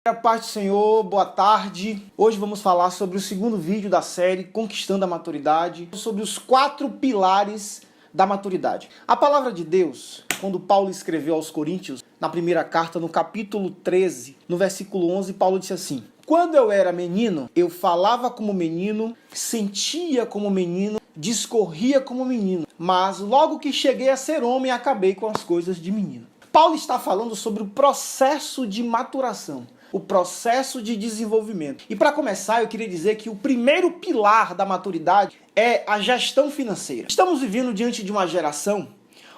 A paz do Senhor, boa tarde. Hoje vamos falar sobre o segundo vídeo da série Conquistando a Maturidade, sobre os 4 pilares da maturidade. A palavra de Deus, quando Paulo escreveu aos Coríntios, na primeira carta, no capítulo 13, no versículo 11, Paulo disse assim: quando eu era menino, eu falava como menino, sentia como menino, discorria como menino, mas logo que cheguei a ser homem, acabei com as coisas de menino. Paulo está falando sobre o processo de maturação, o processo de desenvolvimento. E para começar, eu queria dizer que o primeiro pilar da maturidade é a gestão financeira. Estamos vivendo diante de uma geração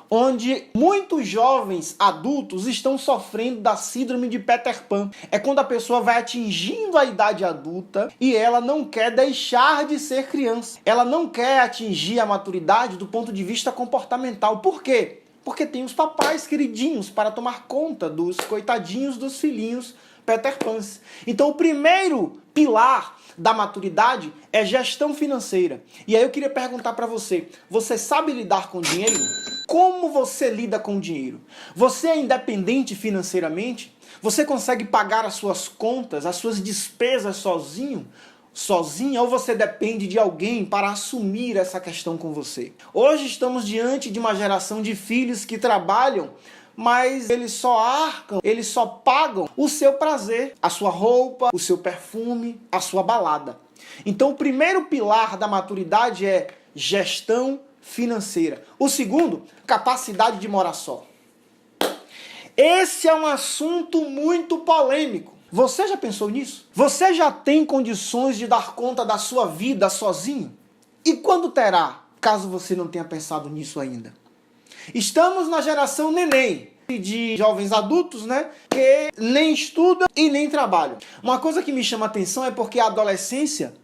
onde muitos jovens adultos estão sofrendo da síndrome de Peter Pan. É quando a pessoa vai atingindo a idade adulta e ela não quer deixar de ser criança. Ela não quer atingir a maturidade do ponto de vista comportamental. Por quê? Porque tem os papais queridinhos para tomar conta dos coitadinhos dos filhinhos Peter Pans. Então o primeiro pilar da maturidade é gestão financeira. E aí eu queria perguntar para você, você sabe lidar com dinheiro? Como você lida com dinheiro? Você é independente financeiramente? Você consegue pagar as suas contas, as suas despesas sozinha, ou você depende de alguém para assumir essa questão com você? Hoje estamos diante de uma geração de filhos que trabalham, mas eles só arcam, eles só pagam o seu prazer, a sua roupa, o seu perfume, a sua balada. Então o primeiro pilar da maturidade é gestão financeira. O segundo, capacidade de morar só. Esse é um assunto muito polêmico. Você já pensou nisso? Você já tem condições de dar conta da sua vida sozinho? E quando terá, caso você não tenha pensado nisso ainda? Estamos na geração neném, de jovens adultos, que nem estudam e nem trabalham. Uma coisa que me chama a atenção é porque a adolescência,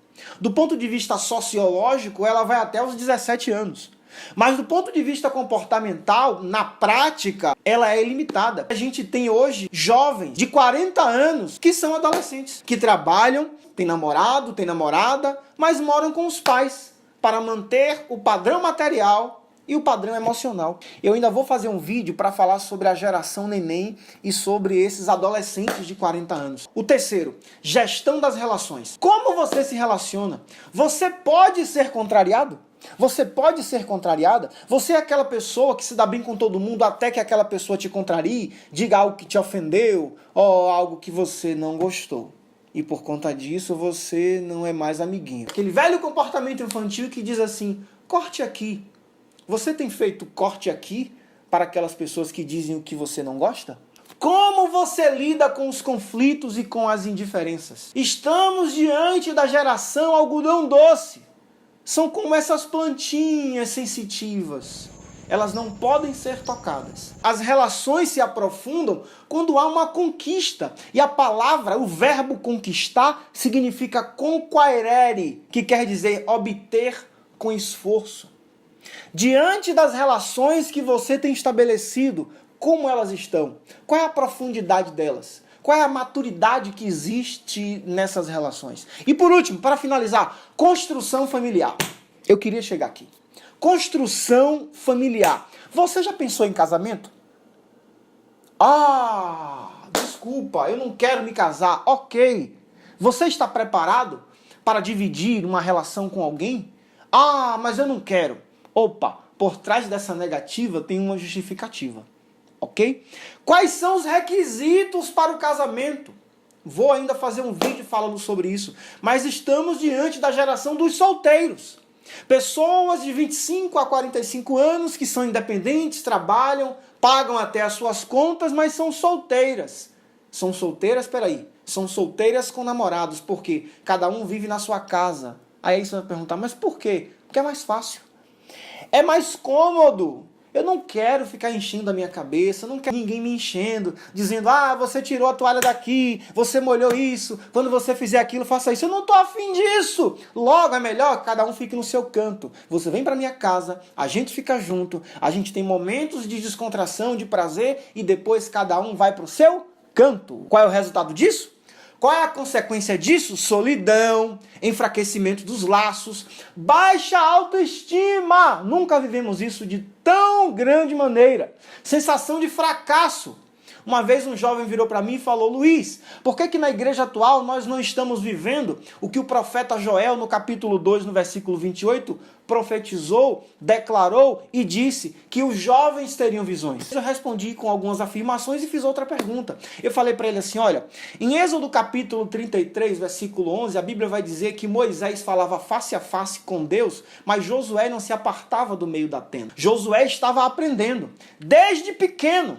do ponto de vista sociológico, ela vai até os 17 anos. Mas do ponto de vista comportamental, na prática, ela é ilimitada. A gente tem hoje jovens de 40 anos que são adolescentes, que trabalham, têm namorado, têm namorada, mas moram com os pais para manter o padrão material e o padrão emocional. Eu ainda vou fazer um vídeo para falar sobre a geração neném e sobre esses adolescentes de 40 anos. O terceiro, gestão das relações. Como você se relaciona? Você pode ser contrariado? Você pode ser contrariada? Você é aquela pessoa que se dá bem com todo mundo até que aquela pessoa te contrarie, diga algo que te ofendeu ou algo que você não gostou. E por conta disso você não é mais amiguinho. Aquele velho comportamento infantil que diz assim: corte aqui. Você tem feito corte aqui para aquelas pessoas que dizem o que você não gosta? Como você lida com os conflitos e com as indiferenças? Estamos diante da geração algodão doce. São como essas plantinhas sensitivas. Elas não podem ser tocadas. As relações se aprofundam quando há uma conquista. E a palavra, o verbo conquistar, significa conquaerere, que quer dizer obter com esforço. Diante das relações que você tem estabelecido, como elas estão? Qual é a profundidade delas? Qual é a maturidade que existe nessas relações? E por último, para finalizar, construção familiar. Eu queria chegar aqui. Construção familiar. Você já pensou em casamento? Desculpa, eu não quero me casar. Ok. Você está preparado para dividir uma relação com alguém? Mas eu não quero. Opa, por trás dessa negativa tem uma justificativa. Ok? Quais são os requisitos para o casamento? Vou ainda fazer um vídeo falando sobre isso. Mas estamos diante da geração dos solteiros. Pessoas de 25 a 45 anos que são independentes, trabalham, pagam até as suas contas, mas são solteiras. São solteiras, são solteiras com namorados, porque cada um vive na sua casa. Aí você vai perguntar, mas por quê? Porque é mais fácil. É mais cômodo. Eu não quero ficar enchendo a minha cabeça, não quero ninguém me enchendo, dizendo, você tirou a toalha daqui, você molhou isso, quando você fizer aquilo, faça isso. Eu não estou afim disso. Logo, é melhor que cada um fique no seu canto. Você vem para minha casa, a gente fica junto, a gente tem momentos de descontração, de prazer, e depois cada um vai para o seu canto. Qual é o resultado disso? Qual é a consequência disso? Solidão, enfraquecimento dos laços, baixa autoestima. Nunca vivemos isso de tão grande maneira. Sensação de fracasso. Uma vez um jovem virou para mim e falou: Luiz, por que na igreja atual nós não estamos vivendo o que o profeta Joel, no capítulo 2, no versículo 28, profetizou, declarou e disse que os jovens teriam visões? Eu respondi com algumas afirmações e fiz outra pergunta. Eu falei para ele assim: olha, em Êxodo capítulo 33, versículo 11, a Bíblia vai dizer que Moisés falava face a face com Deus, mas Josué não se apartava do meio da tenda. Josué estava aprendendo desde pequeno.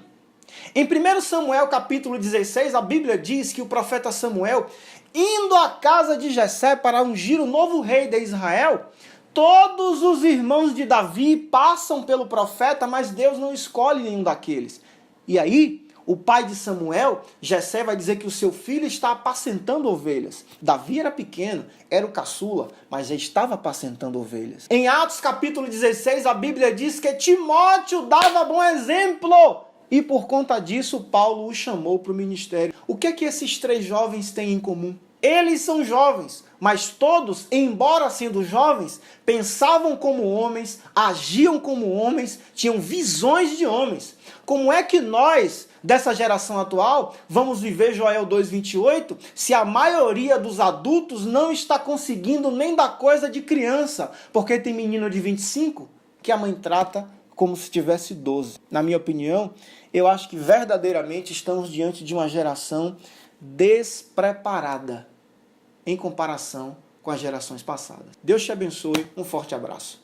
Em 1 Samuel capítulo 16, a Bíblia diz que o profeta Samuel, indo à casa de Jessé para ungir o novo rei de Israel, todos os irmãos de Davi passam pelo profeta, mas Deus não escolhe nenhum daqueles. E aí, o pai de Samuel, Jessé, vai dizer que o seu filho está apacentando ovelhas. Davi era pequeno, era o caçula, mas já estava apacentando ovelhas. Em Atos capítulo 16, a Bíblia diz que Timóteo dava bom exemplo. E por conta disso, Paulo o chamou para o ministério. O que é que esses três jovens têm em comum? Eles são jovens, mas todos, embora sendo jovens, pensavam como homens, agiam como homens, tinham visões de homens. Como é que nós, dessa geração atual, vamos viver Joel 2,28, se a maioria dos adultos não está conseguindo nem dar coisa de criança? Porque tem menino de 25 que a mãe trata como se tivesse 12. Na minha opinião, eu acho que verdadeiramente estamos diante de uma geração despreparada em comparação com as gerações passadas. Deus te abençoe, um forte abraço.